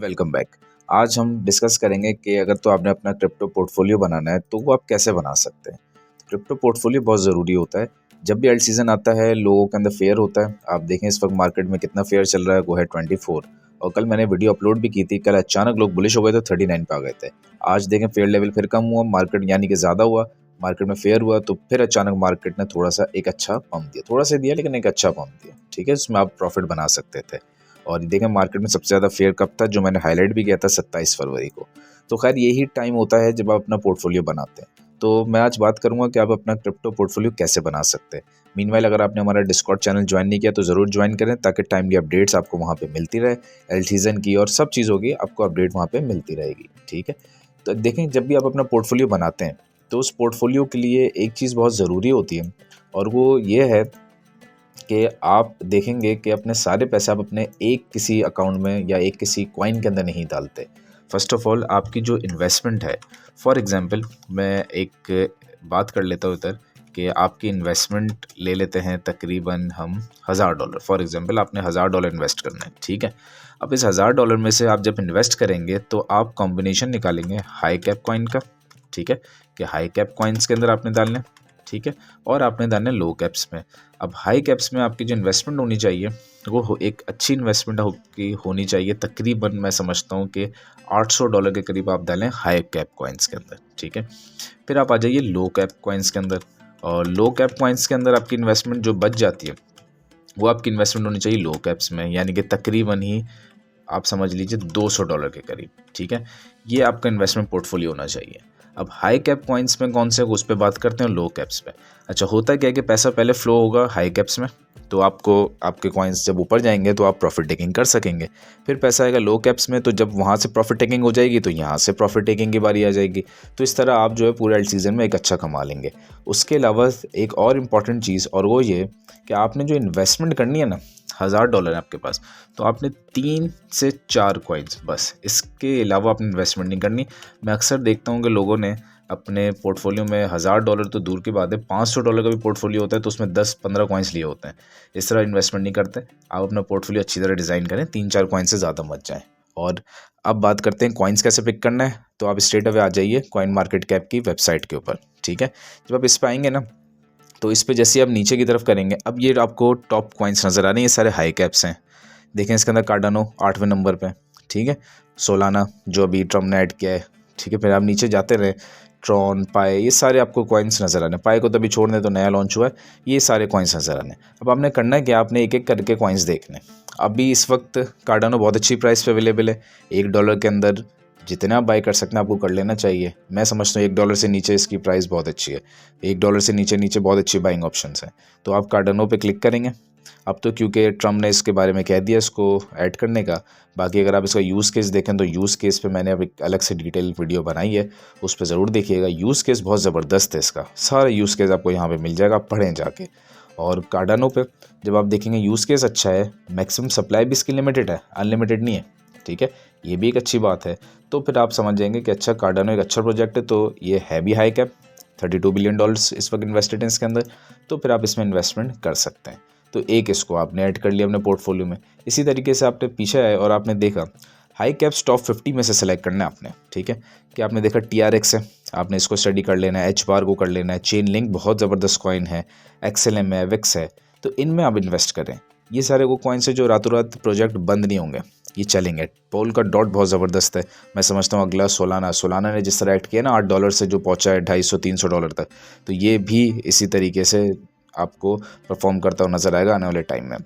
Welcome back. आज हम discuss करेंगे कि अगर तो आपने अपना क्रिप्टो पोर्टफोलियो बनाना है तो वो आप कैसे बना सकते हैं। क्रिप्टो पोर्टफोलियो बहुत ज़रूरी होता है। जब भी अल्ट सीज़न आता है लोगों के अंदर फेयर होता है। आप देखें इस वक्त मार्केट में कितना फेयर चल रहा है, वो है 24। और कल मैंने वीडियो अपलोड भी की थी। कल अचानक लोग बुलिश हो गए तो 39 पे आ गए थे। आज देखें फेयर लेवल फिर कम हुआ, मार्केट यानी कि ज़्यादा हुआ, मार्केट में फेयर हुआ तो फिर अचानक मार्केट ने थोड़ा सा एक अच्छा पंप दिया, थोड़ा सा दिया लेकिन एक अच्छा पंप दिया। ठीक है, इसमें आप प्रॉफिट बना सकते थे। और ये देखें मार्केट में सबसे ज़्यादा फेयर कब था, जो मैंने हाईलाइट भी किया था 27 फरवरी को। तो खैर यही टाइम होता है जब आप अपना पोर्टफोलियो बनाते हैं। तो मैं आज बात करूंगा कि आप अपना क्रिप्टो पोर्टफोलियो कैसे बना सकते हैं। मीनवाइल अगर आपने हमारा डिस्कॉर्ड चैनल ज्वाइन नहीं किया तो ज़रूर ज्वाइन करें, ताकि टाइमली अपडेट्स आपको वहाँ पे मिलती रहे। एल्ट सीजन की और सब चीज़ों की आपको अपडेट वहाँ पे मिलती रहेगी। ठीक है, तो देखें जब भी आप अपना पोर्टफोलियो बनाते हैं तो उस पोर्टफोलियो के लिए एक चीज़ बहुत ज़रूरी होती है, और वो ये है कि आप देखेंगे कि अपने सारे पैसे आप अपने एक किसी अकाउंट में या एक किसी कॉइन के अंदर नहीं डालते। फर्स्ट ऑफ ऑल आपकी जो इन्वेस्टमेंट है, फॉर एग्जांपल मैं एक बात कर लेता हूँ इधर कि आपकी इन्वेस्टमेंट ले लेते हैं तकरीबन हम $1000। फॉर एग्जांपल आपने $1000 इन्वेस्ट करना है। ठीक है, अब इस $1000 में से आप जब इन्वेस्ट करेंगे तो आप कॉम्बिनेशन निकालेंगे हाई कैप कॉइन का। ठीक है, कि हाई कैप कॉइन्स के अंदर आपने डालना है। ठीक है, और आपने डालना है लो कैप्स में। अब हाई कैप्स में आपकी जो इन्वेस्टमेंट होनी चाहिए वो एक अच्छी इन्वेस्टमेंट होनी चाहिए। तकरीबन मैं समझता हूँ कि $800 के करीब आप डालें हाई कैप कॉइन्स के अंदर। ठीक है, फिर आप आ जाइए लो कैप कॉइन्स के अंदर, और लो कैप कॉइन्स के अंदर आपकी इन्वेस्टमेंट जो बच जाती है वो आपकी इन्वेस्टमेंट होनी चाहिए लो कैप्स में, यानी कि तकरीबन ही आप समझ लीजिए $200 के करीब। ठीक है, ये आपका इन्वेस्टमेंट पोर्टफोलियो होना चाहिए। अब हाई कैप कॉइन्स में कौन से, उस पर बात करते हैं लो कैप्स पे। अच्छा, होता क्या है कि पैसा पहले फ्लो होगा हाई कैप्स में, तो आपको आपके कॉइन्स जब ऊपर जाएंगे तो आप प्रॉफिट टेकिंग कर सकेंगे। फिर पैसा आएगा लो कैप्स में, तो जब वहाँ से प्रॉफिट टेकिंग हो जाएगी तो यहाँ से प्रॉफिट टेकिंग की बारी आ जाएगी। तो इस तरह आप जो है पूरे एल्ट सीजन में एक अच्छा कमा लेंगे। उसके अलावा एक और इम्पॉर्टेंट चीज़, और वो ये कि आपने जो इन्वेस्टमेंट करनी है ना, $1000 है आपके पास, तो आपने 3 से 4 कॉइन्स, बस इसके अलावा आपने इन्वेस्टमेंट नहीं करनी। मैं अक्सर देखता हूँ कि लोगों ने अपने पोर्टफोलियो में $1000 तो दूर की बात है, $500 का भी पोर्टफोलियो होता है तो उसमें 10-15 कॉइन्स लिए होते हैं। इस तरह इन्वेस्टमेंट नहीं करते। आप अपना पोर्टफोलियो अच्छी तरह डिज़ाइन करें, 3-4 कॉइन से ज़्यादा मत जाएँ। और अब बात करते हैं कॉइन्स कैसे पिक करना है। तो आप स्ट्रेट अवे आ जाइए कॉइन मार्केट कैप की वेबसाइट के ऊपर। ठीक है, जब आप इस पर आएंगे ना तो इस पे जैसे आप नीचे की तरफ करेंगे, अब ये आपको टॉप कॉइन्स नज़र आ रहे हैं, ये सारे हाई कैप्स हैं। देखें इसके अंदर कार्डानो 8वें नंबर पे। ठीक है, सोलाना जो अभी ट्रम्प ने ऐड किया है। ठीक है, फिर आप नीचे जाते रहे, ट्रॉन, पाए, ये सारे आपको कॉइन्स नज़र आ रहे हैं। पाए को तभी छोड़ दें तो नया लॉन्च हुआ है। ये सारे कॉइन्स नज़र आ रहे हैं। अब आपने करना है कि आपने एक एक करके कॉइन्स देखने। अभी इस वक्त कार्डानो बहुत अच्छी प्राइस पे अवेलेबल है। $1 के अंदर जितना आप बाई कर सकते हैं आपको कर लेना चाहिए। मैं समझता हूँ $1 से नीचे इसकी प्राइस बहुत अच्छी है। $1 से नीचे नीचे बहुत अच्छी बाइंग ऑप्शंस हैं। तो आप कार्डानो पे क्लिक करेंगे। अब तो क्योंकि ट्रम्प ने इसके बारे में कह दिया इसको ऐड करने का। बाकी अगर आप इसका यूज़ केस देखें तो यूज़ केस पे मैंने अब एक अलग से डिटेल वीडियो बनाई है, उस पर ज़रूर देखिएगा। यूज़ केस बहुत ज़बरदस्त है, इसका सारा यूज़ केस आपको यहाँ पे मिल जाएगा, आप पढ़ें जाके। और कार्डानो पे जब आप देखेंगे यूज़ केस अच्छा है, मैक्सिमम सप्लाई भी इसकी लिमिटेड है, अनलिमिटेड नहीं है। ठीक है, ये भी एक अच्छी बात है। तो फिर आप समझ जाएंगे कि अच्छा कार्डानो एक अच्छा प्रोजेक्ट है। तो ये है भी हाई कैप, $32 बिलियन इस वक्त इन्वेस्टेड है इसके अंदर, तो फिर आप इसमें इन्वेस्टमेंट कर सकते हैं। तो एक इसको आपने ऐड कर लिया अपने पोर्टफोलियो में। इसी तरीके से आपने पीछे आए और आपने देखा हाई कैप्स टॉप 50 में से सेलेक्ट करना है आपने। ठीक है, कि आपने देखा TRX है, आपने इसको स्टडी कर लेना है, एच बार को कर लेना है, चेन लिंक बहुत ज़बरदस्त कॉइन है, XLM है, विक्स है, तो इनमें आप इन्वेस्ट करें। ये सारे वो कॉइन्स है जो रातों रात प्रोजेक्ट बंद नहीं होंगे, ये चलेंगे। पोल का डॉट बहुत ज़बरदस्त है। मैं समझता हूँ अगला सोलाना ने जिस तरह एक्ट किया ना, $8 से जो पहुँचा है $250-300 तक, तो ये भी इसी तरीके से आपको परफॉर्म करता हुआ नज़र आएगा आने वाले टाइम में।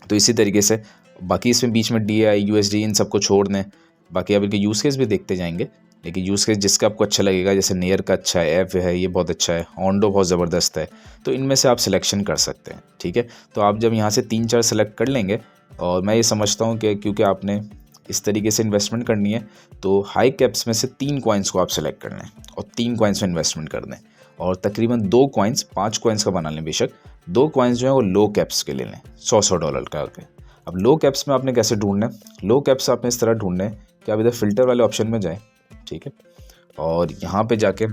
तो इसी तरीके से बाकी इसमें बीच में DAI, USD इन सबको छोड़ दें। बाकी आप इनके यूज़ केस भी देखते जाएंगे, लेकिन यूज़ केस जिसका आपको अच्छा लगेगा, जैसे नियर का अच्छा है, एफ है, ये बहुत अच्छा है, ऑन्डो बहुत ज़बरदस्त है, तो इनमें से आप सिलेक्शन कर सकते हैं। ठीक है, तो आप जब यहाँ से 3-4 सेलेक्ट कर लेंगे, और मैं ये समझता हूँ कि क्योंकि आपने इस तरीके से इन्वेस्टमेंट करनी है तो हाई कैप्स में से 3 कॉइन्स को आप सेलेक्ट कर लें और 3 कॉइन्स में इन्वेस्टमेंट कर दें, और तकरीबन 2 कॉइन्स 5 कॉइन्स का बना लें बेशक। 2 कॉइन्स जो है वो लो कैप्स के ले लें, $100 का आके। अब लो कैप्स में आपने कैसे ढूंढना है, लो कैप्स आपने इस तरह ढूंढना है कि आप इधर फिल्टर वाले ऑप्शन में जाएं। ठीक है, और यहाँ पे जाके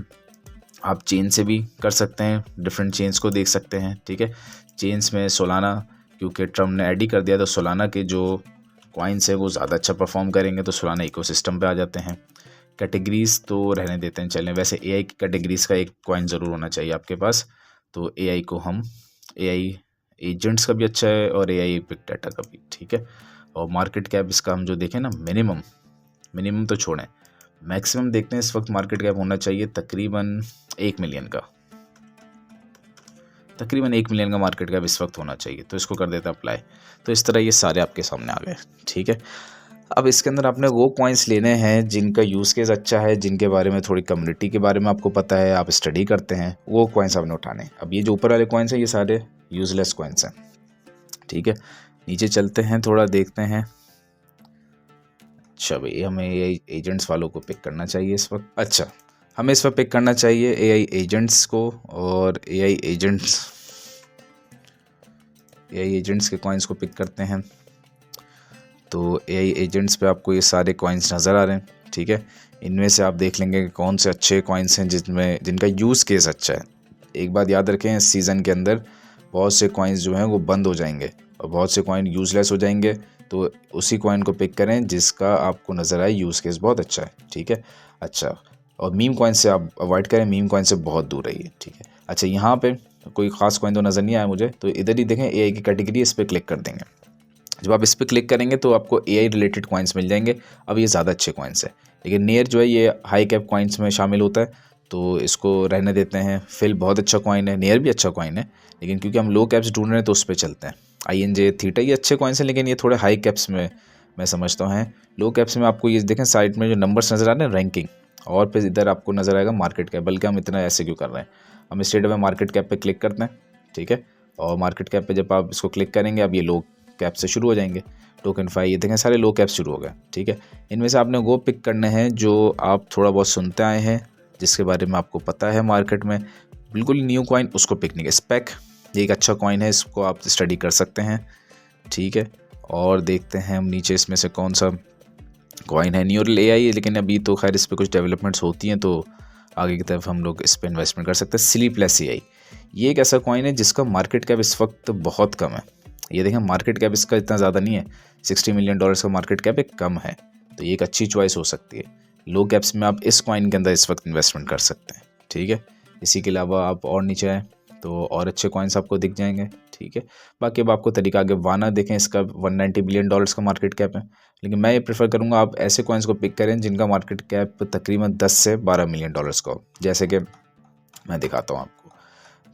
आप चेन से भी कर सकते हैं, डिफरेंट चेन्स को देख सकते हैं। ठीक है, चेन्स में सोलाना, क्योंकि ट्रम्प ने ऐड ही कर दिया तो सोलाना के जो कॉइन्स है वो ज़्यादा अच्छा परफॉर्म करेंगे तो सोलाना इकोसिस्टम पे आ जाते हैं। कैटेगरीज तो रहने देते हैं चलें, वैसे एआई की कैटेगरीज का एक कॉइन ज़रूर होना चाहिए आपके पास। तो एआई को हम एआई एजेंट्स का भी अच्छा है और एआई बिग डाटा का भी, ठीक है। और मार्केट कैप इसका हम जो देखें ना, मिनिमम तो छोड़ें, मैक्सिमम देखते हैं इस वक्त मार्केट कैप होना चाहिए तकरीबन 1 मिलियन का, तकरीबन 1 मिलियन का मार्केट कैप इस वक्त होना चाहिए। तो इसको कर देते हैं अप्लाई। तो इस तरह ये सारे आपके सामने आ गए, ठीक है। अब इसके अंदर आपने वो कॉइन्स लेने हैं जिनका यूज़ केस अच्छा है, जिनके बारे में थोड़ी कम्युनिटी के बारे में आपको पता है, आप स्टडी करते हैं, वो कॉइन्स आपने उठाने। अब ये जो ऊपर वाले कॉइन्स हैं ये सारे यूज़लेस कॉइन्स हैं, ठीक है। नीचे चलते हैं, थोड़ा देखते हैं। अच्छा भाई, हमें एआई एजेंट्स वालों को पिक करना चाहिए इस वक्त। अच्छा, हमें इस वक्त पिक करना चाहिए एआई एजेंट्स को, और एआई एजेंट्स के कॉइन्स को पिक करते हैं। तो एआई एजेंट्स पे आपको ये सारे कॉइन्स नज़र आ रहे हैं, ठीक है। इनमें से आप देख लेंगे कि कौन से अच्छे कॉइन्स हैं जिनका यूज़ केस अच्छा है। एक बात याद रखें, इस सीज़न के अंदर बहुत से कॉइन्स जो हैं वो बंद हो जाएंगे और बहुत से कॉइन यूज़लेस हो जाएंगे। तो उसी कॉइन को पिक करें जिसका आपको नज़र आए यूज़ केस बहुत अच्छा है, ठीक है। अच्छा, और मीम कॉइन से आप अवॉइड करें, मीम कॉइन से बहुत दूर रहिए, ठीक है। अच्छा, यहाँ पे कोई ख़ास कॉइन तो नज़र नहीं आया मुझे, तो इधर ही देखें एआई की कैटेगरी, इस पर क्लिक कर देंगे। जब आप इस पर क्लिक करेंगे तो आपको एआई रिलेटेड कॉइन्स मिल जाएंगे। अब ये ज़्यादा अच्छे कॉइन्स है, लेकिन नियर जो है ये हाई कैप कॉइन्स में शामिल होता है, तो इसको रहने देते हैं। फिल बहुत अच्छा कॉइन है, नियर भी अच्छा कॉइन है, लेकिन क्योंकि हम लो कैप्स ढूंढ रहे हैं तो उस पर चलते हैं। INJ, थीटा ये अच्छे कॉइन्स हैं, लेकिन ये थोड़े हाई कैप्स में मैं समझता हूँ हैं। लो कैप्स में आपको ये देखें साइड में जो नंबर्स नज़र आ रहे हैं रैंकिंग, और फिर इधर आपको नज़र आएगा मार्केट कैप। बल्कि हम इतना ऐसे क्यों कर रहे हैं, हम स्ट्रेट अवे मार्केट कैप पे क्लिक करते हैं, ठीक है। और मार्केट कैप पे जब आप इसको क्लिक करेंगे, अब ये लो कैप से शुरू हो जाएंगे। टोकन 5 ये देखें सारे लो कैप्स शुरू हो गए, ठीक है। इनमें से आपने वो पिक करने हैं जो आप थोड़ा बहुत सुनते आए हैं, जिसके बारे में आपको पता है मार्केट में। बिल्कुल न्यू कॉइन उसको पिक नहीं है। स्पेक ये एक अच्छा कॉइन है, इसको आप स्टडी कर सकते हैं, ठीक है। और देखते हैं हम नीचे इसमें से कौन सा कॉइन है। न्यूरल एआई, लेकिन अभी तो खैर इस पर कुछ डेवलपमेंट्स होती हैं, तो आगे की तरफ हम लोग इस पर इन्वेस्टमेंट कर सकते हैं। स्लीपलेस एआई ये एक ऐसा कॉइन है जिसका मार्केट कैप इस वक्त बहुत कम है। ये देखें मार्केट कैप इसका इतना ज़्यादा नहीं है, $60 मिलियन का मार्केट कैप एक कम है, तो ये एक अच्छी चॉइस हो सकती है। लो कैप्स में आप इस कॉइन के अंदर इस वक्त इन्वेस्टमेंट कर सकते हैं, ठीक है। इसी के अलावा आप और नीचे आएँ तो और अच्छे कॉइन्स आपको दिख जाएंगे, ठीक है। बाकी अब आपको तरीका आगे वाना देखें, इसका $190 बिलियन का मार्केट कैप है, लेकिन मैं ये प्रेफर करूँगा आप ऐसे कॉइन्स को पिक करें जिनका मार्केट कैप तकरीबन 10 से 12 मिलियन डॉलर्स का हो। जैसे कि मैं दिखाता हूँ आपको,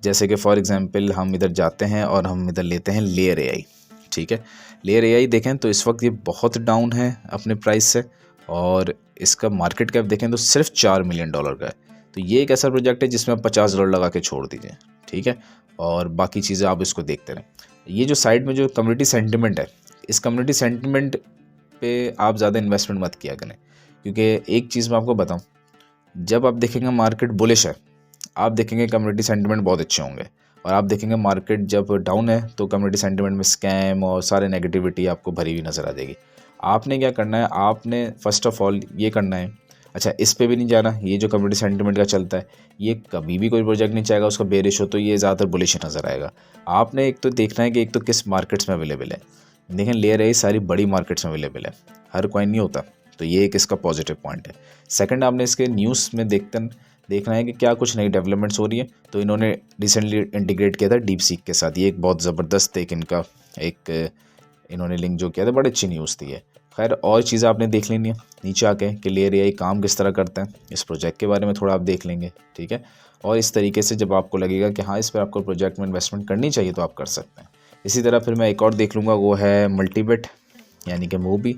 जैसे कि फॉर एग्जांपल हम इधर जाते हैं और हम इधर लेते हैं लेयर एआई, ठीक है। लेयर एआई देखें तो इस वक्त ये बहुत डाउन है अपने प्राइस से, और इसका मार्केट कैप देखें तो सिर्फ $4 मिलियन का है। तो ये एक ऐसा प्रोजेक्ट है जिसमें आप $50 लगा के छोड़ दीजिए, ठीक है। और बाकी चीज़ें आप इसको देखते रहें। ये जो साइड में जो कम्युनिटी सेंटिमेंट है, इस कम्युनिटी सेंटिमेंट पे आप ज़्यादा इन्वेस्टमेंट मत किया करें, क्योंकि एक चीज़ मैं आपको बताऊँ, जब आप देखेंगे मार्केट बुलिश है, आप देखेंगे कम्युनिटी सेंटिमेंट बहुत अच्छे होंगे, और आप देखेंगे मार्केट जब डाउन है तो कम्युनिटी सेंटिमेंट में स्कैम और सारे नेगेटिविटी आपको भरी हुई नज़र आ जाएगी। आपने क्या करना है, आपने फर्स्ट ऑफ ऑल ये करना है, अच्छा इस पे भी नहीं जाना। ये जो कम्युनिटी सेंटिमेंट का चलता है, ये कभी भी कोई प्रोजेक्ट नहीं चाहेगा उसका बेरिश हो, तो ये ज़्यादातर बुलिश नज़र आएगा। आपने एक तो देखना है कि एक तो किस मार्केट्स में अवेलेबल है। देखें लेयर है सारी बड़ी मार्केट्स में अवेलेबल है, हर कॉइन नहीं होता, तो ये एक इसका पॉजिटिव पॉइंट है। सेकंड, आपने इसके न्यूज़ में देखना है कि क्या कुछ नई डेवलपमेंट्स हो रही है। तो इन्होंने रिसेंटली इंटीग्रेट किया था डीप सीक के साथ, ये एक बहुत ज़बरदस्त एक इनका एक इन्होंने लिंक जो किया था, बड़ी अच्छी न्यूज़ थी ये। खैर और चीज़ें आपने देख लेनी है नीचे आके कि लेयर एआई काम किस तरह करता है, इस प्रोजेक्ट के बारे में थोड़ा आप देख लेंगे, ठीक है। और इस तरीके से जब आपको लगेगा कि हाँ इस पर आपको प्रोजेक्ट में इन्वेस्टमेंट करनी चाहिए तो आप कर सकते हैं। इसी तरह फिर मैं एक और देख लूँगा, वो है मल्टीबिट यानी कि मूवी,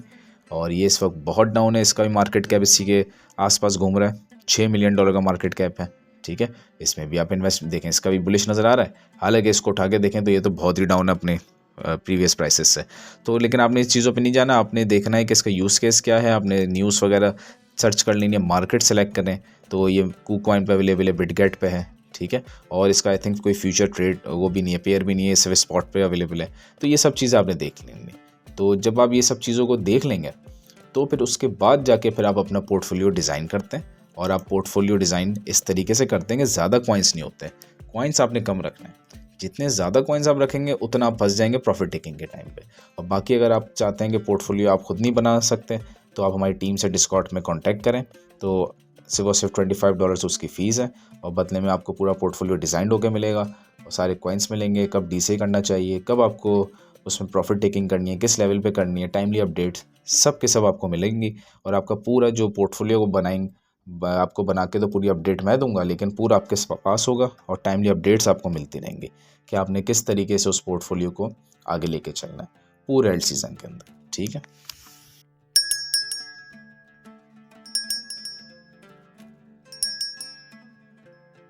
और ये इस वक्त बहुत डाउन है। इसका भी मार्केट कैप इसी के आसपास घूम रहा है, $6 मिलियन का मार्केट कैप है, ठीक है। इसमें भी आप इन्वेस्ट देखें, इसका भी बुलिश नज़र आ रहा है। हालांकि इसको उठा के देखें तो ये तो बहुत ही डाउन है अपने प्रीवियस प्राइसेस से। तो लेकिन आपने इस चीज़ों पे नहीं जाना, आपने देखना है कि इसका यूज़ केस क्या है। आपने न्यूज़ वगैरह सर्च कर लेनी है, मार्केट सेलेक्ट करें, तो ये KuCoin पे अवेलेबल है, बिटगेट पे है, ठीक है। और इसका आई थिंक कोई फ्यूचर ट्रेड वो भी नहीं है, पेयर भी नहीं है, सिर्फ स्पॉट पे अवेलेबल है। तो ये सब चीज़ें आपने देख लेंगे। तो जब आप ये सब चीज़ों को देख लेंगे तो फिर उसके बाद जाके फिर आप अपना पोर्टफोलियो डिज़ाइन करते हैं। और आप पोर्टफोलियो डिज़ाइन इस तरीके से करते हैं कि ज़्यादा कॉइन्स नहीं होते, कॉइन्स आपने कम रखना है। जितने ज़्यादा कॉइन्स आप रखेंगे उतना आप फंस जाएंगे प्रॉफिट टेकिंग के टाइम पे। और बाकी अगर आप चाहते हैं कि पोर्टफोलियो आप खुद नहीं बना सकते तो आप हमारी टीम से डिस्कॉर्ड में कांटेक्ट करें। तो सिर्फ $25 उसकी फ़ीस है और बदले में आपको पूरा पोर्टफोलियो डिज़ाइन होकर मिलेगा और सारे कॉइन्स मिलेंगे, कब डीसीए करना चाहिए, कब आपको उसमें प्रॉफिट टेकिंग करनी है, किस लेवल पे करनी है, टाइमली अपडेट्स सब के सब आपको मिलेंगी। और आपका पूरा जो पोर्टफोलियो को बनाएंगे आपको बना के तो पूरी अपडेट मैं दूंगा, लेकिन पूरा आपके पास होगा और टाइमली अपडेट्स आपको मिलती रहेंगी कि आपने किस तरीके से उस पोर्टफोलियो को आगे लेके चलना है पूरे एल्ड सीज़न के अंदर। ठीक है।